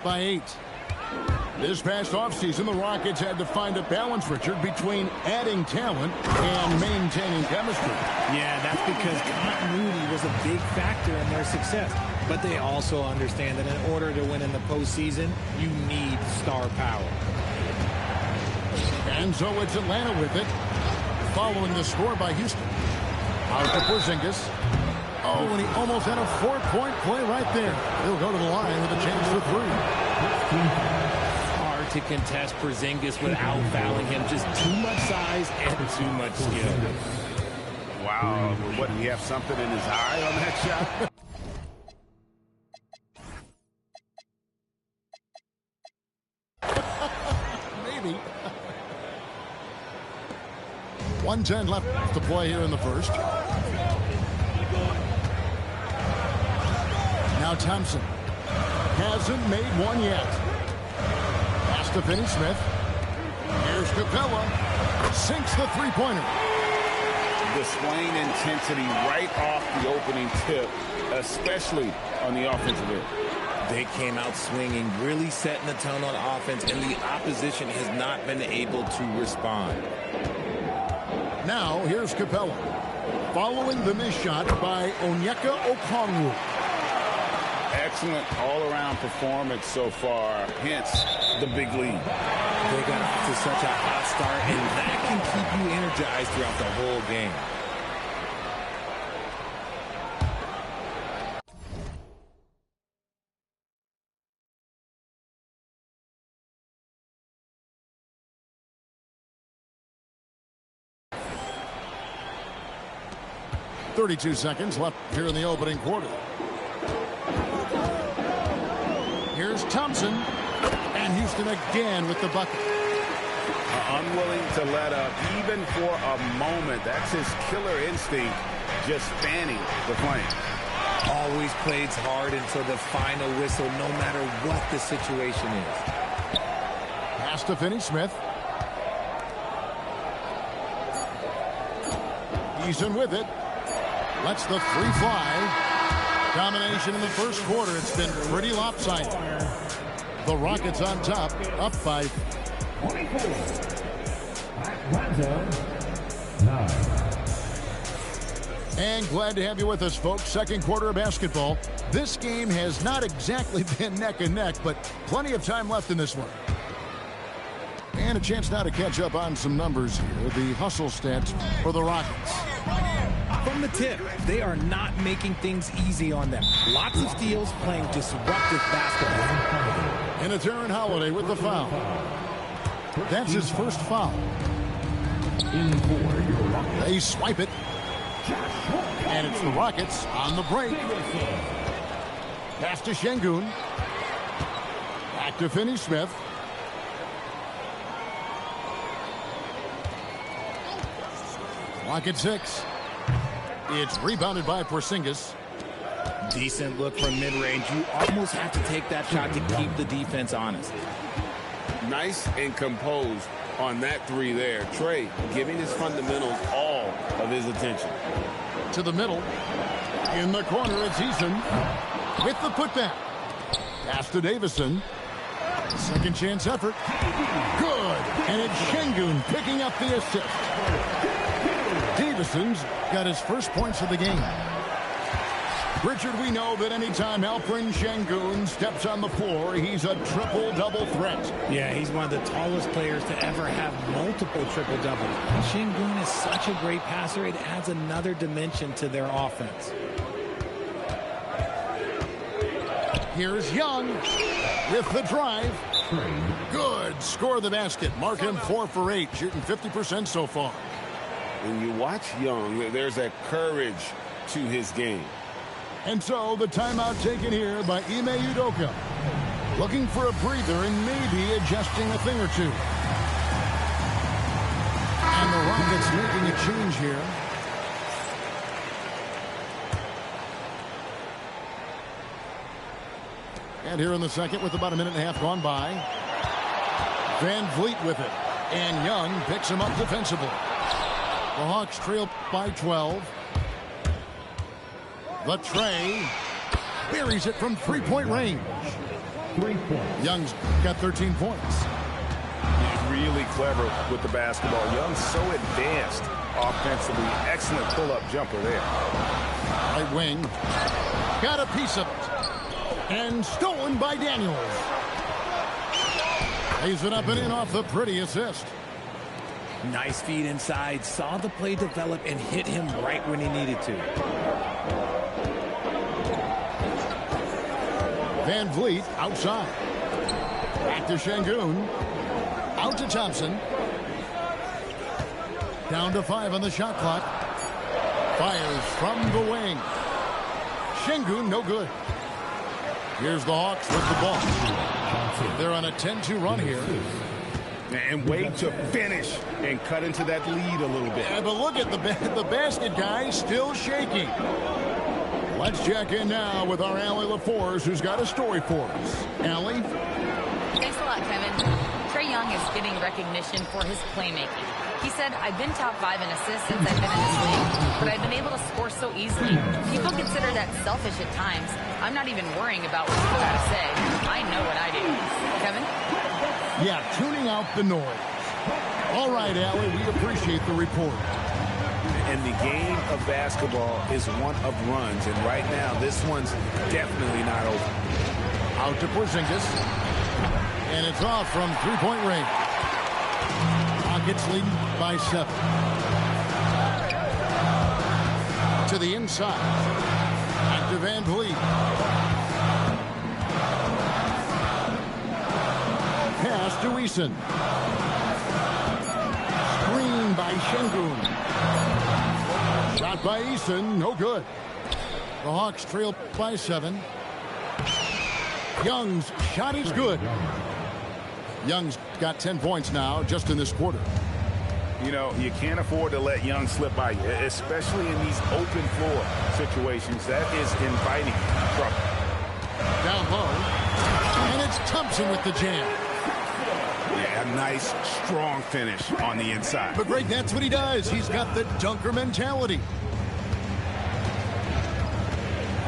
by 8. This past offseason, the Rockets had to find a balance, Richard, between adding talent and maintaining chemistry. Yeah, that's because continuity was a big factor in their success. But they also understand that in order to win in the postseason, you need star power. And so it's Atlanta with it, following the score by Houston. Out to Porzingis. Oh, and he almost had a 4-point play right there. He'll go to the line with a chance for 3. Hard to contest Porzingis without fouling him. Just too much size and too much skill. Wow, what, did he have something in his eye on that shot? Maybe. 1:10 left to play here in the first. Now Thompson hasn't made one yet. Pass to Finney-Smith. Here's Capella. Sinks the three-pointer. Displaying intensity right off the opening tip, especially on the offensive end. They came out swinging, really setting the tone on offense, and the opposition has not been able to respond. Now here's Capella. Following the missed shot by Onyeka Okongwu. Excellent all-around performance so far, hence the big lead. They got off to such a hot start, and that can keep you energized throughout the whole game. .32 seconds left here in the opening quarter. Here's Thompson, and Houston again with the bucket. Unwilling to let up, even for a moment. That's his killer instinct, just fanning the flame. Always plays hard until the final whistle, no matter what the situation is. Pass to Finney-Smith. Eason with it. Lets the three fly. Domination in the first quarter. It's been pretty lopsided. The Rockets on top, up by 24. Atlanta, 9. And glad to have you with us, folks. Second quarter of basketball. This game has not exactly been neck and neck, but plenty of time left in this one. And a chance now to catch up on some numbers here. The hustle stats for the Rockets. From the tip, they are not making things easy on them. Lots of steals, playing disruptive basketball. And it's Aaron Holiday with the foul. That's his first foul. They swipe it. And it's the Rockets on the break. Pass to Şengün. Back to Finney-Smith. Clock at 6. It's rebounded by Porzingis. Decent look from mid-range. You almost have to take that shot to keep the defense honest. Nice and composed on that three there. Trey giving his fundamentals all of his attention. To the middle. In the corner, it's Eason with the putback. Pass to Davison. Second chance effort. Good. And it's Şengün picking up the assist. Davison's got his first points of the game. Richard, we know that anytime Alperen Şengün steps on the floor, he's a triple-double threat. Yeah, he's one of the tallest players to ever have multiple triple-doubles. Şengün is such a great passer, it adds another dimension to their offense. Here's Young with the drive. Good. Score the basket. Mark him 4 for 8, shooting 50% so far. When you watch Young, there's that courage to his game. And so the timeout taken here by Ime Udoka. Looking for a breather and maybe adjusting a thing or two. And the Rockets making a change here. And here in the second with about a minute and a half gone by. Van Vliet with it. And Young picks him up defensively. The Hawks trail by 12. The Trey buries it from three-point range. 3 points. Young's got 13 points. He's really clever with the basketball. Young's so advanced offensively. Excellent pull-up jumper there. Right wing. Got a piece of it. And stolen by Daniels. Lays it up and in off the pretty assist. Nice feed inside. Saw the play develop and hit him right when he needed to. Van Vliet outside. Back to Şengün. Out to Thompson. Down to 5 on the shot clock. Fires from the wing. Şengün no good. Here's the Hawks with the ball. They're on a 10-2 run here. And wait to finish and cut into that lead a little bit. Yeah, but look at the basket guy still shaking. Let's check in now with our Allie LaForce, who's got a story for us. Allie? Thanks a lot, Kevin. Trae Young is getting recognition for his playmaking. He said, I've been top 5 in assists since I've been in this league, but I've been able to score so easily. People consider that selfish at times. I'm not even worrying about what people got to say. I know what I do. Kevin? Yeah, tuning out the noise. All right, Allie, we appreciate the report. And the game of basketball is one of runs, and right now, this one's definitely not over. Out to Porzingis. And it's off from three-point range. Rockets leading by 7. To the inside. Back to Van Vliet. Pass to Eason. Screen by Şengün. Shot by Eason, no good. The Hawks trail by 7. Young's shot is good. Young's got 10 points now just in this quarter. You know, you can't afford to let Young slip by you, especially in these open floor situations. That is inviting trouble. Down low. And it's Thompson with the jam. Yeah, a nice, strong finish on the inside. But Greg, that's what he does. He's got the dunker mentality.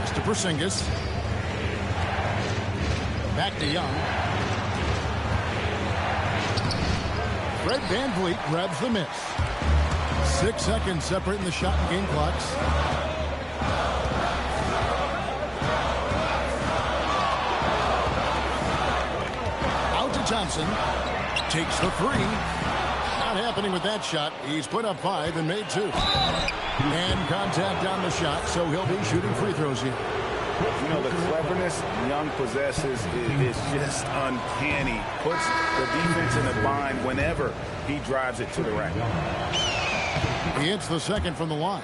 It's to Porzingis. Back to Young. Fred Van Vliet grabs the miss. 6 seconds separating the shot and game clocks. Out to Thompson. Takes the 3. Not happening with that shot. He's put up 5 and made 2. And contact on the shot, so he'll be shooting free throws here. You know, the cleverness Young possesses is just uncanny. Puts the defense in a bind whenever he drives it to the rack. He hits the second from the line.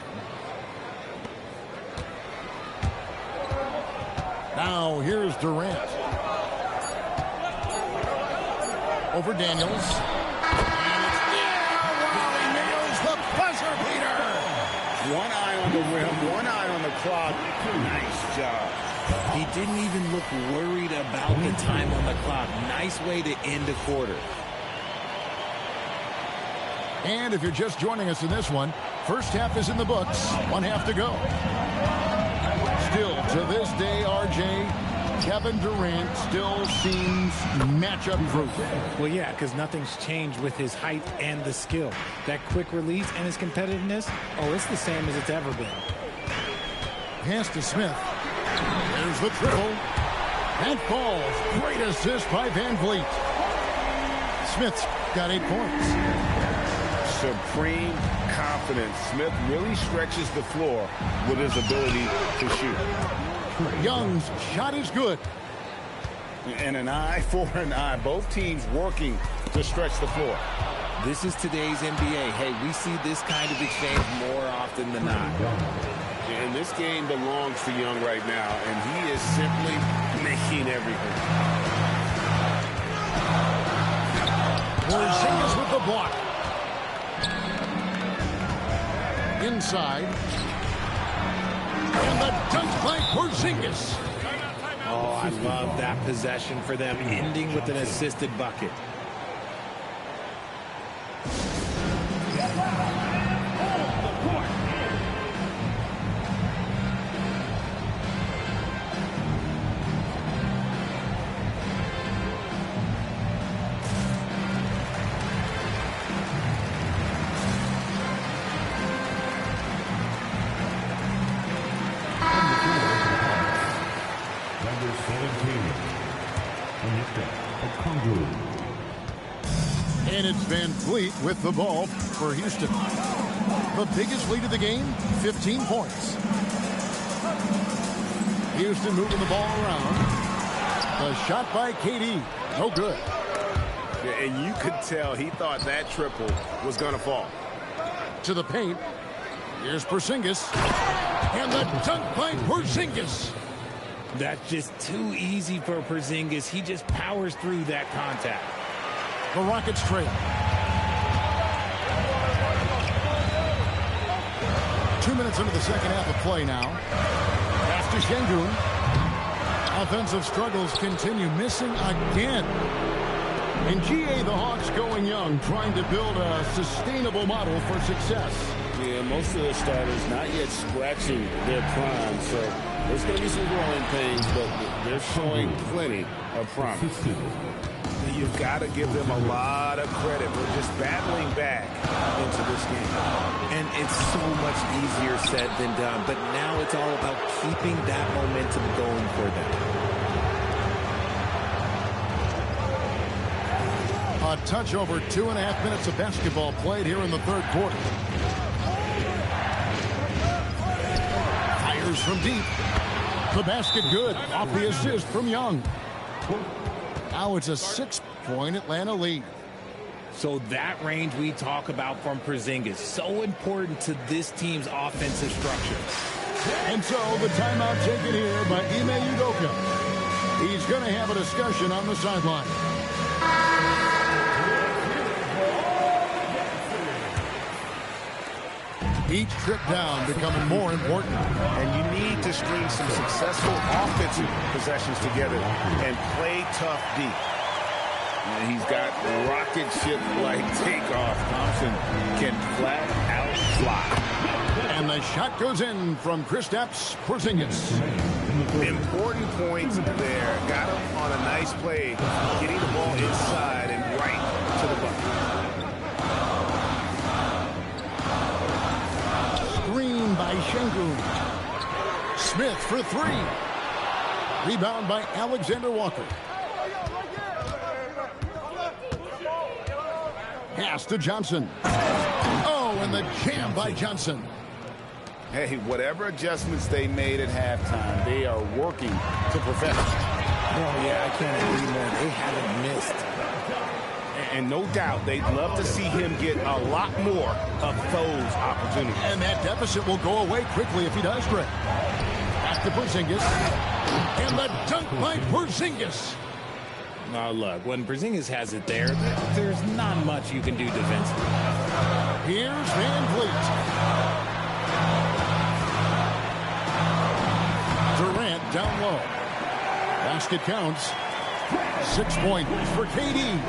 Now here's Durant. Over Daniels. He nails the buzzer beater. One eye on the rim, one eye on the clock. Nice job. He didn't even look worried about the time on the clock. Nice way to end a quarter. And if you're just joining us in this one, first half is in the books. 1 half to go. Still, to this day, RJ, Kevin Durant still seems matchup proof. Well, yeah, because nothing's changed with his height and the skill. That quick release and his competitiveness, oh, it's the same as it's ever been. Pass to Smith. There's the triple. That falls. Great assist by Van Vliet. Smith's got 8 points. Supreme confidence. Smith really stretches the floor with his ability to shoot. Young's shot is good. And an eye for an eye. Both teams working to stretch the floor. This is today's NBA. Hey, we see this kind of exchange more often than not. And this game belongs to Young right now, and he is simply making everything. Porzingis with the block. Inside. And the dunk by Porzingis. Oh, I love that possession for them, ending with an assisted bucket. And it's Van Fleet with the ball for Houston. The biggest lead of the game, 15 points. Houston moving the ball around. The shot by KD. No good. Yeah, and you could tell he thought that triple was going to fall. To the paint. Here's Porzingis. And the dunk by Porzingis. That's just too easy for Porzingis. He just powers through that contact. The Rockets trail. 2 minutes into the second half of play now. Pass to Şengün. Offensive struggles continue, missing again. In GA, the Hawks going young, trying to build a sustainable model for success. Yeah, most of the starters not yet scratching their prime, so there's going to be some growing pains, but they're showing plenty of promise. You've got to give them a lot of credit for just battling back into this game. And it's so much easier said than done, but now it's all about keeping that momentum going for them. A touch over 2.5 minutes of basketball played here in the third quarter. Fires from deep. The basket good. Off the assist from Young. Now it's a 6-point Atlanta lead. So that range we talk about from Porzingis, so important to this team's offensive structure. And so the timeout taken here by Ime Udoka. He's going to have a discussion on the sideline. Each trip down becoming more important. And you need to string some successful offensive possessions together and play tough deep. And he's got rocket ship-like takeoff. Thompson can flat out fly. And the shot goes in from Kristaps Porzingis. Important points there. Got him on a nice play, getting the ball inside and right to the bucket. Screen by Şengün. Smith for three. Rebound by Alexander Walker. Pass to Johnson. Oh, and the jam by Johnson. Hey, whatever adjustments they made at halftime, they are working to perfection. Oh, yeah, I can't agree more. They haven't missed. And no doubt they'd love to see him get a lot more of those opportunities. And that deficit will go away quickly if he does, Greg. Back to Porzingis. And the dunk by Porzingis. Now, look, when Porzingis has it there, there's not much you can do defensively. Here's Van Fleet. Durant down low. Basket counts. 6 points for KD.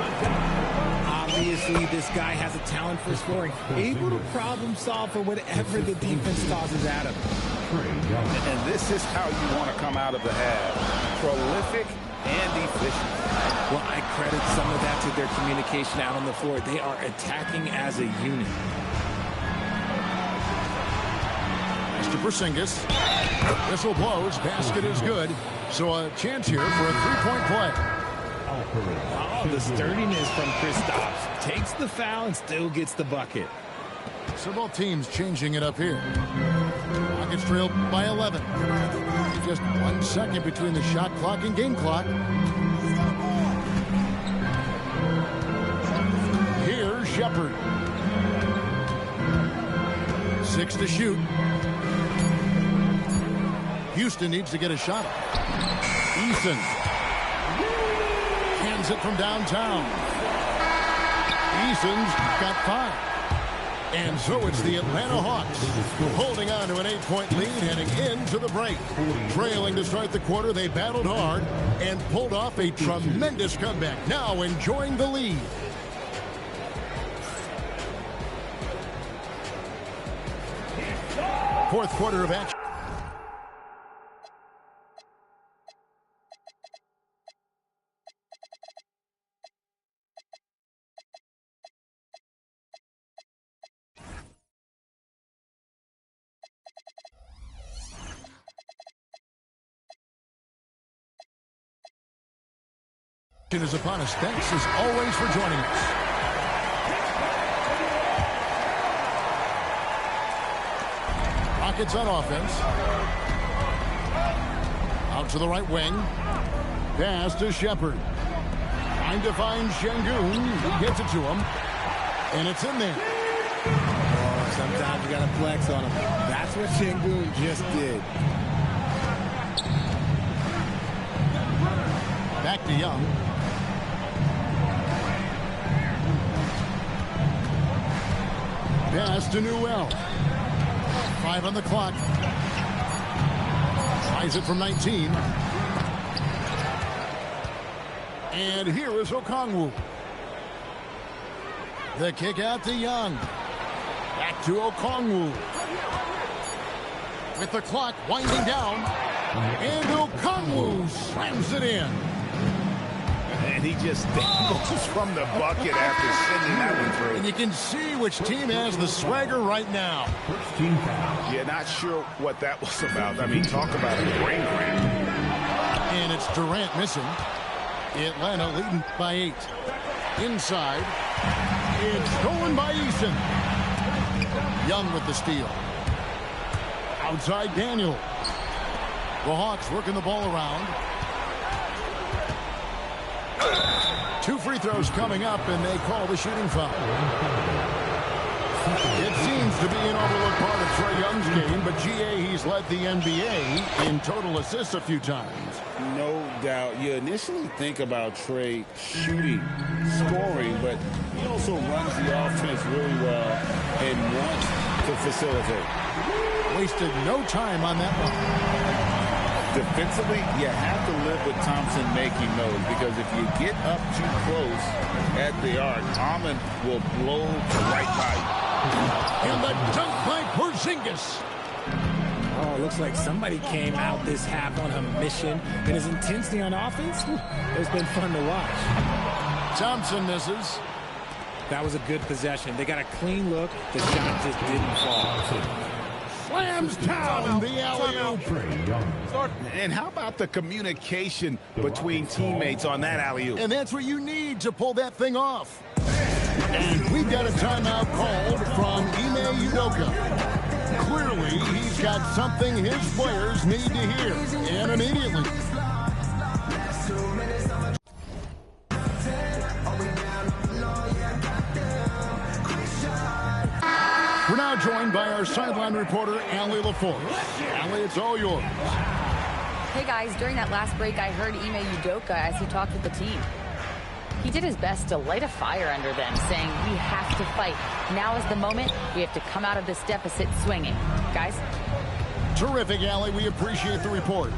Obviously, this guy has a talent for scoring. Able to problem solve for whatever the defense tosses at him. And this is how you want to come out of the half. Prolific and efficient. Well, I credit some of that to their communication out on the floor. They are attacking as a unit. Mr. Porzingis. Whistle blows. Basket is good. So a chance here for a three-point play. Oh, the sturdiness from Kristaps. Takes the foul and still gets the bucket. So both teams changing it up here. Rockets trailed by 11. Just 1 second between the shot clock and game clock. Here's Shepherd. 6 to shoot. Houston needs to get a shot. Eason hands it from downtown. Eason's got 5. And so it's the Atlanta Hawks holding on to an 8-point lead heading into the break. Trailing to start the quarter, they battled hard and pulled off a tremendous comeback. Now enjoying the lead. Fourth quarter of action. Is upon us. Thanks as always for joining us. Rockets on offense. Out to the right wing. Pass to Shepard. Trying to find Şengün. He gets it to him. And it's in there. Oh, sometimes you got to flex on him. That's what Şengün just did. Back to Young. Pass to Newell. 5 on the clock. Tries it from 19. And here is Okongwu. The kick out to Young. Back to Okongwu. With the clock winding down. And Okongwu slams it in. And he just goes from the bucket after sending that one through. And you can see which team has the swagger right now. Yeah, not sure what that was about. I mean, talk about a brain cramp. And it's Durant missing. Atlanta leading by 8. Inside. It's stolen by Eason. Young with the steal. Outside Daniel. The Hawks working the ball around. 2 free throws coming up, and they call the shooting foul. It seems to be an overlooked part of Trae Young's game, but GA, he's led the NBA in total assists a few times. No doubt. You initially think about Trae shooting, scoring, but he also runs the offense really well and wants to facilitate. Wasted no time on that one. Defensively, you have to live with Thompson making those, because if you get up too close at the arc, Ahmed will blow right by you. And the dunk by Porzingis. Oh, it looks like somebody came out this half on a mission. And his intensity on offense, it's been fun to watch. Thompson misses. That was a good possession. They got a clean look. The shot just didn't fall. Slams down the alley-oop. And how about the communication between teammates on that alley-oop? And that's what you need to pull that thing off. And we've got a timeout called from Ime Udoka. Clearly, he's got something his players need to hear, and immediately. We're now joined by our sideline reporter, Allie LaForce. Allie, it's all yours. Hey guys, during that last break, I heard Ime Udoka as he talked with the team. He did his best to light a fire under them, saying, we have to fight. Now is the moment. We have to come out of this deficit swinging. Guys? Terrific, Allie. We appreciate the report.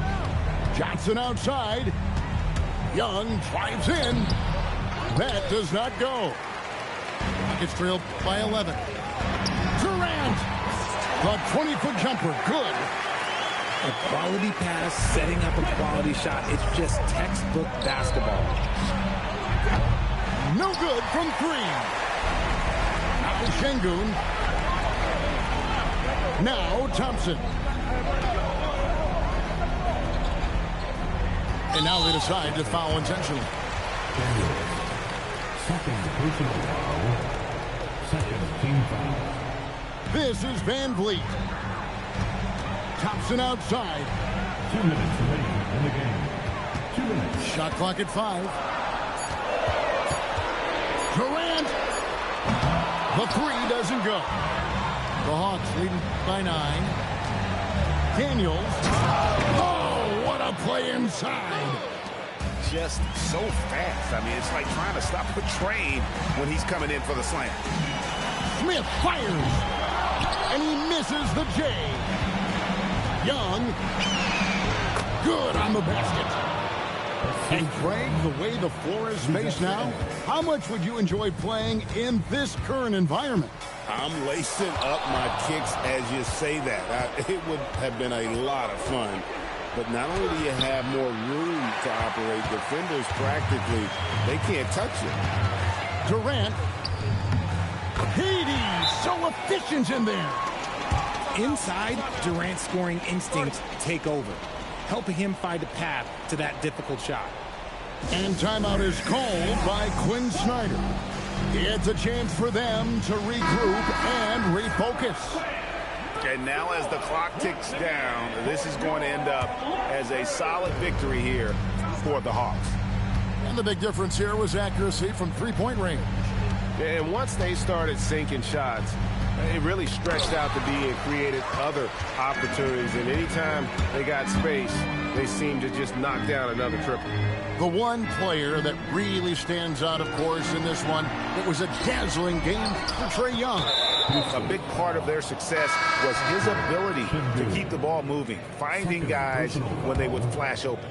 Johnson outside. Young drives in. That does not go. It's trailed by 11. Durant. The 20-foot jumper. Good. A quality pass, setting up a quality shot. It's just textbook basketball. No good from 3. Now Şengün. Now Thompson. And now they decide to foul intentionally. Second personal foul. Second team foul. This is Van Vliet. Thompson outside. 2 minutes remaining in the game. 2 minutes. Shot clock at 5. Durant. The 3 doesn't go. The Hawks leading by 9. Daniels. Oh, what a play inside. Just so fast. I mean, it's like trying to stop a train when he's coming in for the slam. Smith fires. And he misses the J. Young. Good on the basket. And Craig, the way the floor is spaced now, how much would you enjoy playing in this current environment? I'm lacing up my kicks as you say that. It would have been a lot of fun. But not only do you have more room to operate, defenders practically, they can't touch it. Durant. Hades, so efficient in there. Inside, Durant's scoring instincts take over, helping him find a path to that difficult shot. And timeout is called by Quinn Snyder. It's a chance for them to regroup and refocus. And now as the clock ticks down, this is going to end up as a solid victory here for the Hawks. And the big difference here was accuracy from three-point range. And once they started sinking shots, it really stretched out to be and created other opportunities. And anytime they got space, they seemed to just knock down another triple. The one player that really stands out, of course, in this one, it was a dazzling game for Trae Young. A big part of their success was his ability to keep the ball moving, finding guys when they would flash open.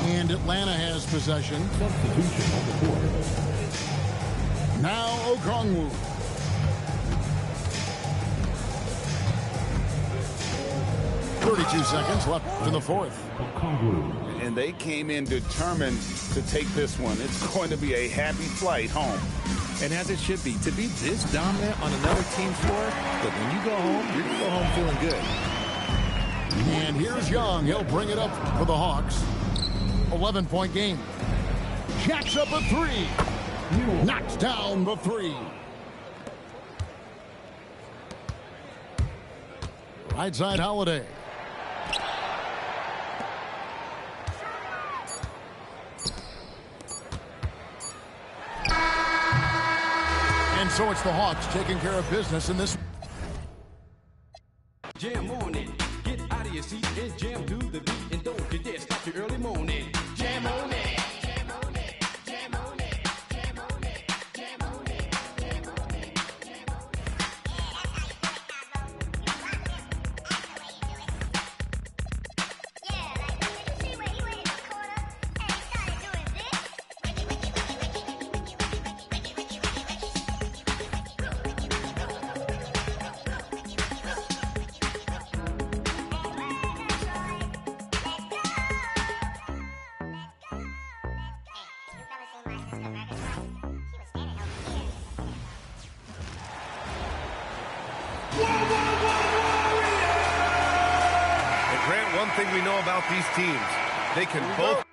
And Atlanta has possession. Substitution on the court. Now Okongwu. .32 seconds left in the fourth. And they came in determined to take this one. It's going to be a happy flight home. And as it should be, to be this dominant on another team's floor, but when you go home, you're going to go home feeling good. And here's Young. He'll bring it up for the Hawks. 11-point game. Jacks up a three. Knocks down the three. Right side Holiday. And so it's the Hawks taking care of business in this. Jam on it. Get out of your seat and jam to the beat. And don't you dare stop your early morning. Jam on it. Jam on it. Jam on it. Jam on it. Jam on it. Jam on it. Jam on it. Yeah, like did you see where he went in the corner and he started doing this? And Grant, one thing we know about these teams, they can both.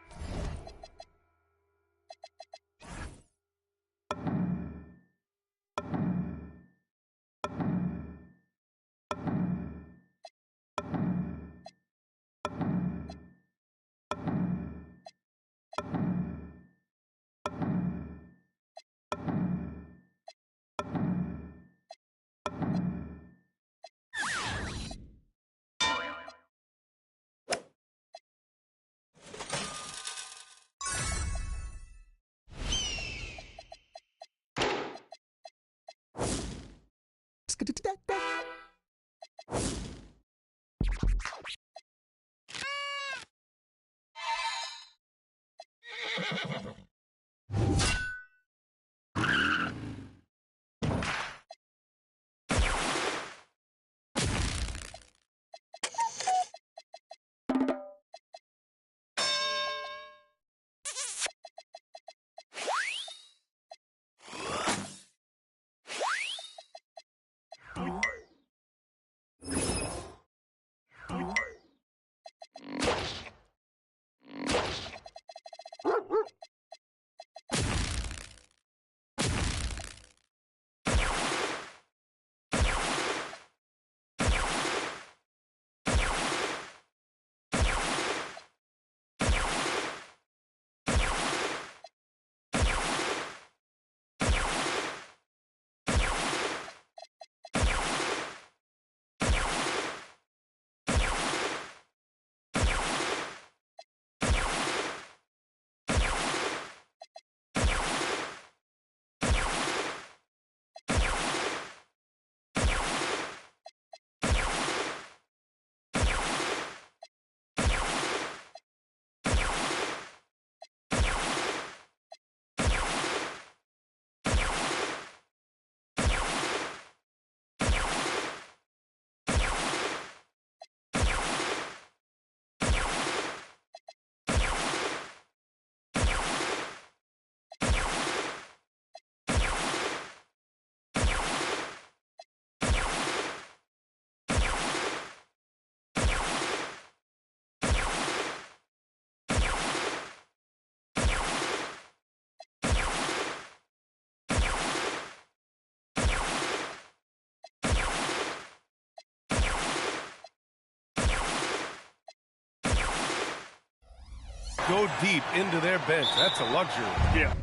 go deep into their bench. That's a luxury. Yeah.